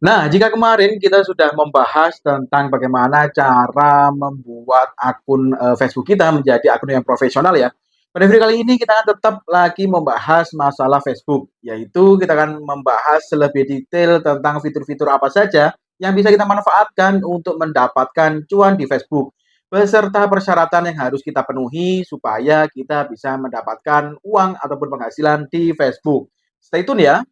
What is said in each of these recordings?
Nah, jika kemarin kita sudah membahas tentang bagaimana cara membuat akun Facebook kita menjadi akun yang profesional ya. Pada video kali ini kita akan tetap lagi membahas masalah Facebook, yaitu kita akan membahas lebih detail tentang fitur-fitur apa saja yang bisa kita manfaatkan untuk mendapatkan cuan di Facebook, beserta persyaratan yang harus kita penuhi supaya kita bisa mendapatkan uang ataupun penghasilan di Facebook. Stay tune ya.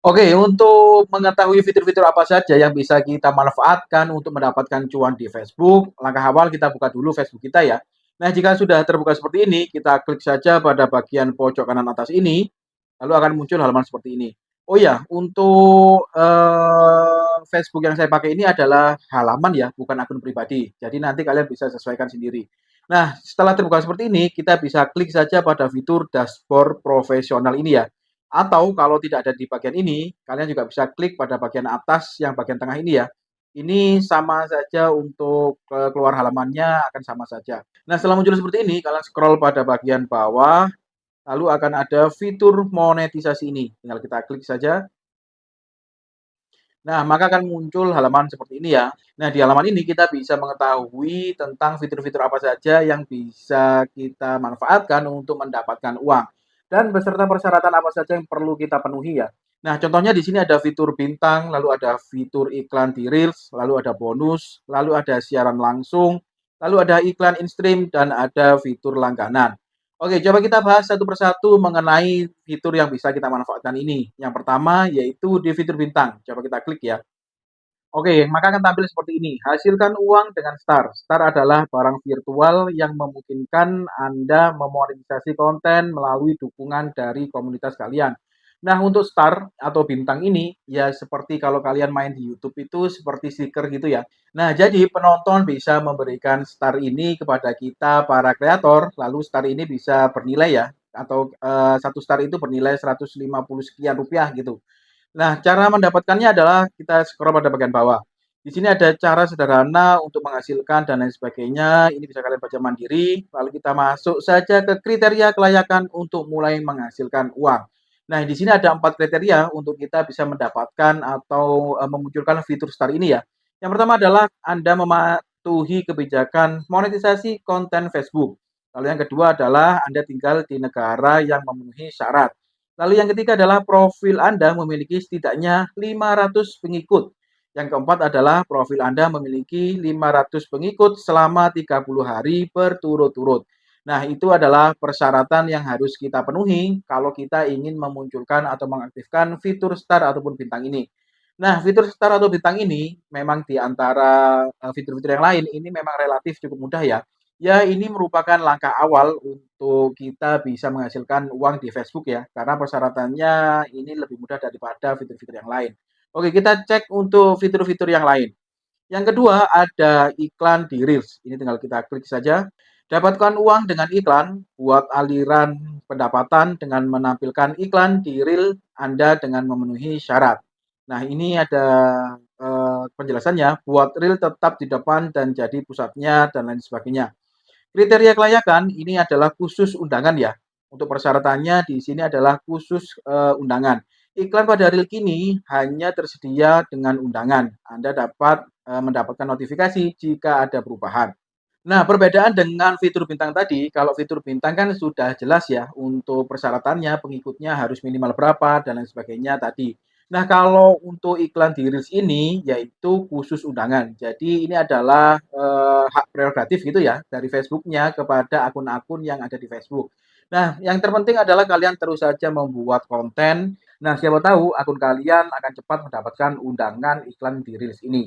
Oke, untuk mengetahui fitur-fitur apa saja yang bisa kita manfaatkan untuk mendapatkan cuan di Facebook, langkah awal kita buka dulu Facebook kita ya. Nah, jika sudah terbuka seperti ini, kita klik saja pada bagian pojok kanan atas ini, lalu akan muncul halaman seperti ini. Oh ya, untuk Facebook yang saya pakai ini adalah halaman ya, bukan akun pribadi. Jadi nanti kalian bisa sesuaikan sendiri. Nah, setelah terbuka seperti ini, kita bisa klik saja pada fitur dashboard profesional ini ya. Atau kalau tidak ada di bagian ini, kalian juga bisa klik pada bagian atas yang bagian tengah ini ya. Ini sama saja untuk keluar halamannya akan sama saja. Nah, setelah muncul seperti ini, kalian scroll pada bagian bawah, lalu akan ada fitur monetisasi ini. Tinggal kita klik saja. Nah, maka akan muncul halaman seperti ini ya. Nah, di halaman ini kita bisa mengetahui tentang fitur-fitur apa saja yang bisa kita manfaatkan untuk mendapatkan uang. Dan beserta persyaratan apa saja yang perlu kita penuhi ya. Nah, contohnya di sini ada fitur bintang, lalu ada fitur iklan di Reels, lalu ada bonus, lalu ada siaran langsung, lalu ada iklan in-stream, dan ada fitur langganan. Oke, coba kita bahas satu persatu mengenai fitur yang bisa kita manfaatkan ini. Yang pertama yaitu di fitur bintang. Coba kita klik ya. Oke, maka akan tampil seperti ini. Hasilkan uang dengan Star. Star adalah barang virtual yang memungkinkan Anda memonetisasi konten melalui dukungan dari komunitas kalian. Nah, untuk Star atau bintang ini, ya seperti kalau kalian main di YouTube itu seperti stiker gitu ya. Nah, jadi penonton bisa memberikan Star ini kepada kita para kreator, lalu Star ini bisa bernilai ya, atau satu Star itu bernilai 150 sekian rupiah gitu. Nah, cara mendapatkannya adalah kita scroll pada bagian bawah. Di sini ada cara sederhana untuk menghasilkan dan lain sebagainya. Ini bisa kalian baca mandiri. Lalu kita masuk saja ke kriteria kelayakan untuk mulai menghasilkan uang. Nah, di sini ada 4 kriteria untuk kita bisa mendapatkan atau memunculkan fitur Star ini ya. Yang pertama adalah Anda mematuhi kebijakan monetisasi konten Facebook. Lalu yang kedua adalah Anda tinggal di negara yang memenuhi syarat. Lalu yang ketiga adalah profil Anda memiliki setidaknya 500 pengikut. Yang keempat adalah profil Anda memiliki 500 pengikut selama 30 hari berturut-turut. Nah, itu adalah persyaratan yang harus kita penuhi kalau kita ingin memunculkan atau mengaktifkan fitur Star ataupun bintang ini. Nah, fitur Star atau bintang ini memang di antara fitur-fitur yang lain ini memang relatif cukup mudah ya. Ya, ini merupakan langkah awal untuk kita bisa menghasilkan uang di Facebook ya, karena persyaratannya ini lebih mudah daripada fitur-fitur yang lain. Oke, kita cek untuk fitur-fitur yang lain. Yang kedua ada iklan di Reels. Ini tinggal kita klik saja. Dapatkan uang dengan iklan, buat aliran pendapatan dengan menampilkan iklan di Reel Anda dengan memenuhi syarat. Nah, ini ada penjelasannya, buat Reel tetap di depan dan jadi pusatnya dan lain sebagainya. Kriteria kelayakan ini adalah khusus undangan ya. Untuk persyaratannya di sini adalah khusus undangan. Iklan pada reel kini hanya tersedia dengan undangan. Anda dapat mendapatkan notifikasi jika ada perubahan. Nah, perbedaan dengan fitur bintang tadi, kalau fitur bintang kan sudah jelas ya untuk persyaratannya, pengikutnya harus minimal berapa dan lain sebagainya tadi. Nah, kalau untuk iklan di Reels ini yaitu khusus undangan. Jadi ini adalah hak prerogatif gitu ya dari Facebooknya kepada akun-akun yang ada di Facebook. Nah, yang terpenting adalah kalian terus saja membuat konten. Nah, siapa tahu akun kalian akan cepat mendapatkan undangan iklan di Reels ini.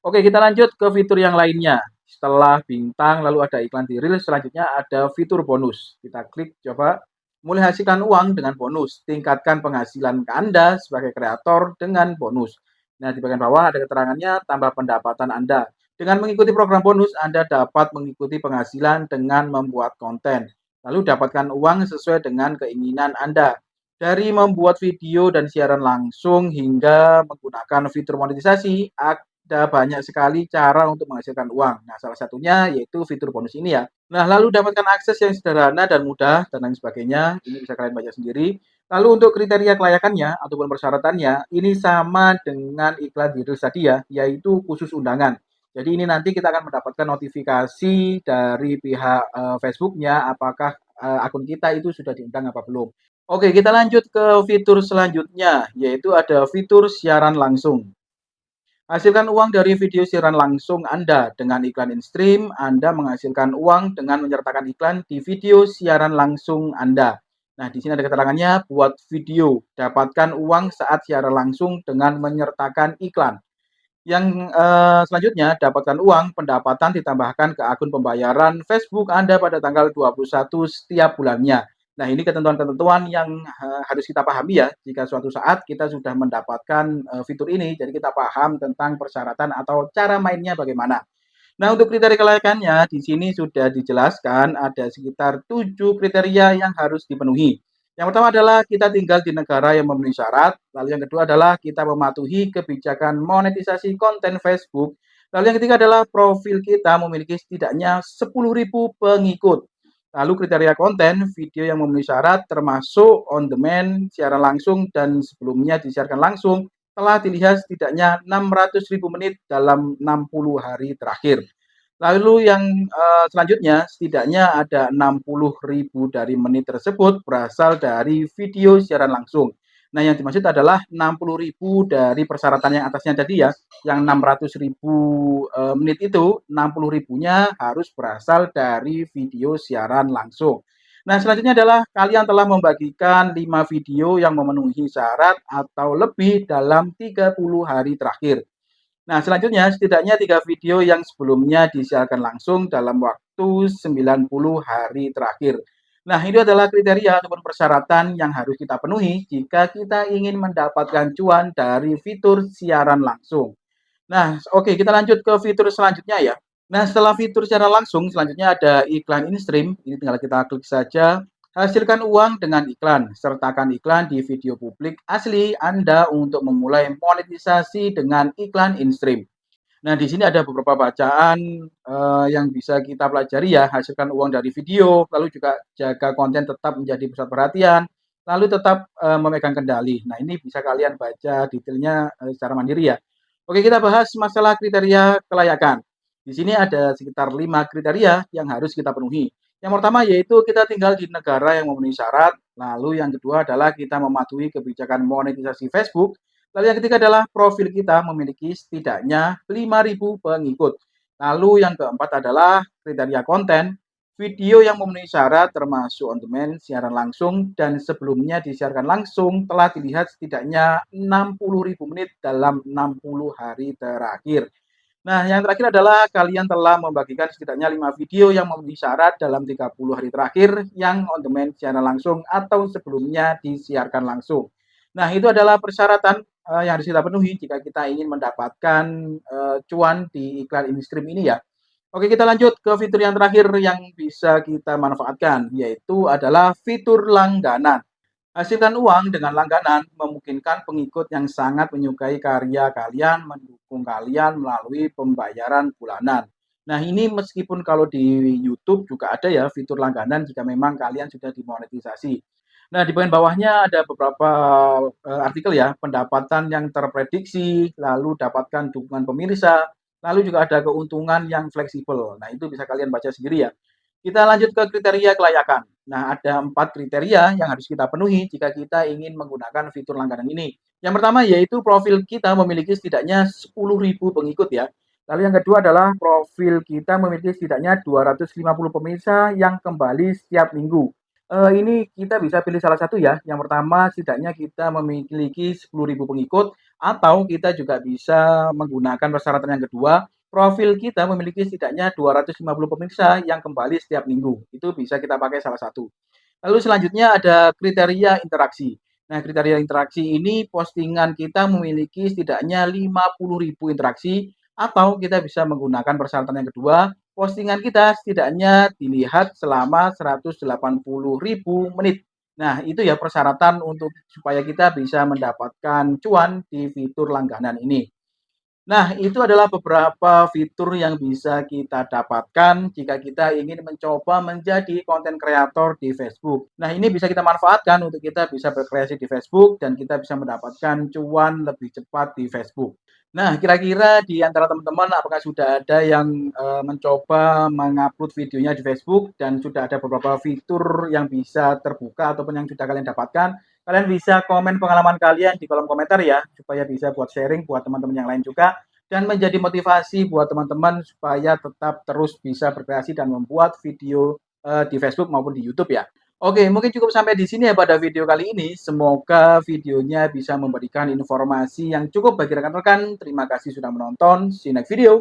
Oke, kita lanjut ke fitur yang lainnya. Setelah bintang, lalu ada iklan di Reels, selanjutnya ada fitur bonus. Kita klik coba. Mulai hasilkan uang dengan bonus. Tingkatkan penghasilan Anda sebagai kreator dengan bonus. Nah, di bagian bawah ada keterangannya, tambah pendapatan Anda. Dengan mengikuti program bonus, Anda dapat mengikuti penghasilan dengan membuat konten. Lalu dapatkan uang sesuai dengan keinginan Anda. Dari membuat video dan siaran langsung hingga menggunakan fitur monetisasi, ada banyak sekali cara untuk menghasilkan uang. Nah, salah satunya yaitu fitur bonus ini ya. Nah, lalu dapatkan akses yang sederhana dan mudah dan lain sebagainya. Ini bisa kalian baca sendiri. Lalu untuk kriteria kelayakannya ataupun persyaratannya, ini sama dengan iklan di Reels tadi ya, yaitu khusus undangan. Jadi ini nanti kita akan mendapatkan notifikasi dari pihak Facebooknya apakah akun kita itu sudah diundang apa belum. Oke, kita lanjut ke fitur selanjutnya, yaitu ada fitur siaran langsung. Hasilkan uang dari video siaran langsung Anda dengan iklan in-stream. Anda menghasilkan uang dengan menyertakan iklan di video siaran langsung Anda. Nah, di sini ada keterangannya, buat video, dapatkan uang saat siaran langsung dengan menyertakan iklan. Yang selanjutnya, dapatkan uang pendapatan ditambahkan ke akun pembayaran Facebook Anda pada tanggal 21 setiap bulannya. Nah, ini ketentuan-ketentuan yang harus kita pahami ya, jika suatu saat kita sudah mendapatkan fitur ini, jadi kita paham tentang persyaratan atau cara mainnya bagaimana. Nah, untuk kriteria kelayakannya di sini sudah dijelaskan ada sekitar 7 kriteria yang harus dipenuhi. Yang pertama adalah kita tinggal di negara yang memenuhi syarat, lalu yang kedua adalah kita mematuhi kebijakan monetisasi konten Facebook, lalu yang ketiga adalah profil kita memiliki setidaknya 10.000 pengikut. Lalu kriteria konten, video yang memenuhi syarat termasuk on demand, siaran langsung dan sebelumnya disiarkan langsung telah dilihat setidaknya 600.000 menit dalam 60 hari terakhir. Lalu yang selanjutnya setidaknya ada 60.000 dari menit tersebut berasal dari video siaran langsung. Nah, yang dimaksud adalah 60.000 dari persyaratan yang atasnya tadi ya, yang 600.000 menit itu 60.000-nya harus berasal dari video siaran langsung. Nah, selanjutnya adalah kalian telah membagikan 5 video yang memenuhi syarat atau lebih dalam 30 hari terakhir. Nah, selanjutnya setidaknya 3 video yang sebelumnya disiarkan langsung dalam waktu 90 hari terakhir. Nah, itu adalah kriteria ataupun persyaratan yang harus kita penuhi jika kita ingin mendapatkan cuan dari fitur siaran langsung. Nah, oke, kita lanjut ke fitur selanjutnya ya. Nah, setelah fitur secara langsung, selanjutnya ada iklan in-stream. Ini tinggal kita klik saja. Hasilkan uang dengan iklan. Sertakan iklan di video publik asli Anda untuk memulai monetisasi dengan iklan in-stream. Nah, di sini ada beberapa bacaan yang bisa kita pelajari ya. Hasilkan uang dari video, lalu juga jaga konten tetap menjadi pusat perhatian, lalu tetap memegang kendali. Nah, ini bisa kalian baca detailnya secara mandiri ya. Oke, kita bahas masalah kriteria kelayakan. Di sini ada sekitar 5 kriteria yang harus kita penuhi. Yang pertama yaitu kita tinggal di negara yang memenuhi syarat, lalu yang kedua adalah kita mematuhi kebijakan monetisasi Facebook, lalu yang ketiga adalah profil kita memiliki setidaknya 5.000 pengikut. Lalu yang keempat adalah kriteria konten, video yang memenuhi syarat termasuk on demand, siaran langsung, dan sebelumnya disiarkan langsung telah dilihat setidaknya 60.000 menit dalam 60 hari terakhir. Nah, yang terakhir adalah kalian telah membagikan setidaknya 5 video yang memenuhi syarat dalam 30 hari terakhir yang on demand siaran langsung atau sebelumnya disiarkan langsung. Nah, itu adalah persyaratan yang harus kita penuhi jika kita ingin mendapatkan cuan di iklan in-stream ini ya. Oke, kita lanjut ke fitur yang terakhir yang bisa kita manfaatkan, yaitu adalah fitur langganan. Hasilkan uang dengan langganan memungkinkan pengikut yang sangat menyukai karya kalian mendukung kalian melalui pembayaran bulanan. Nah, ini meskipun kalau di YouTube juga ada ya fitur langganan jika memang kalian sudah dimonetisasi. Nah, di bagian bawahnya ada beberapa artikel ya, pendapatan yang terprediksi, lalu dapatkan dukungan pemirsa, lalu juga ada keuntungan yang fleksibel. Nah, itu bisa kalian baca sendiri ya. Kita lanjut ke kriteria kelayakan. Nah, ada 4 kriteria yang harus kita penuhi jika kita ingin menggunakan fitur langganan ini. Yang pertama yaitu profil kita memiliki setidaknya 10.000 pengikut ya. Lalu yang kedua adalah profil kita memiliki setidaknya 250 pemirsa yang kembali setiap minggu. Ini kita bisa pilih salah satu ya. Yang pertama setidaknya kita memiliki 10.000 pengikut atau kita juga bisa menggunakan persyaratan yang kedua, profil kita memiliki setidaknya 250 pemirsa yang kembali setiap minggu. Itu bisa kita pakai salah satu. Lalu selanjutnya ada kriteria interaksi. Nah, kriteria interaksi ini postingan kita memiliki setidaknya 50.000 interaksi atau kita bisa menggunakan persyaratan yang kedua, postingan kita setidaknya dilihat selama 180.000 menit. Nah, itu ya persyaratan untuk supaya kita bisa mendapatkan cuan di fitur langganan ini. Nah, itu adalah beberapa fitur yang bisa kita dapatkan jika kita ingin mencoba menjadi konten kreator di Facebook. Nah, ini bisa kita manfaatkan untuk kita bisa berkreasi di Facebook dan kita bisa mendapatkan cuan lebih cepat di Facebook. Nah, kira-kira di antara teman-teman apakah sudah ada yang, mencoba mengupload videonya di Facebook dan sudah ada beberapa fitur yang bisa terbuka ataupun yang sudah kalian dapatkan? Kalian bisa komen pengalaman kalian di kolom komentar ya, supaya bisa buat sharing buat teman-teman yang lain juga dan menjadi motivasi buat teman-teman supaya tetap terus bisa berkreasi dan membuat video, di Facebook maupun di YouTube ya. Oke, mungkin cukup sampai di sini ya pada video kali ini. Semoga videonya bisa memberikan informasi yang cukup bagi rekan-rekan. Terima kasih sudah menonton. See you next video.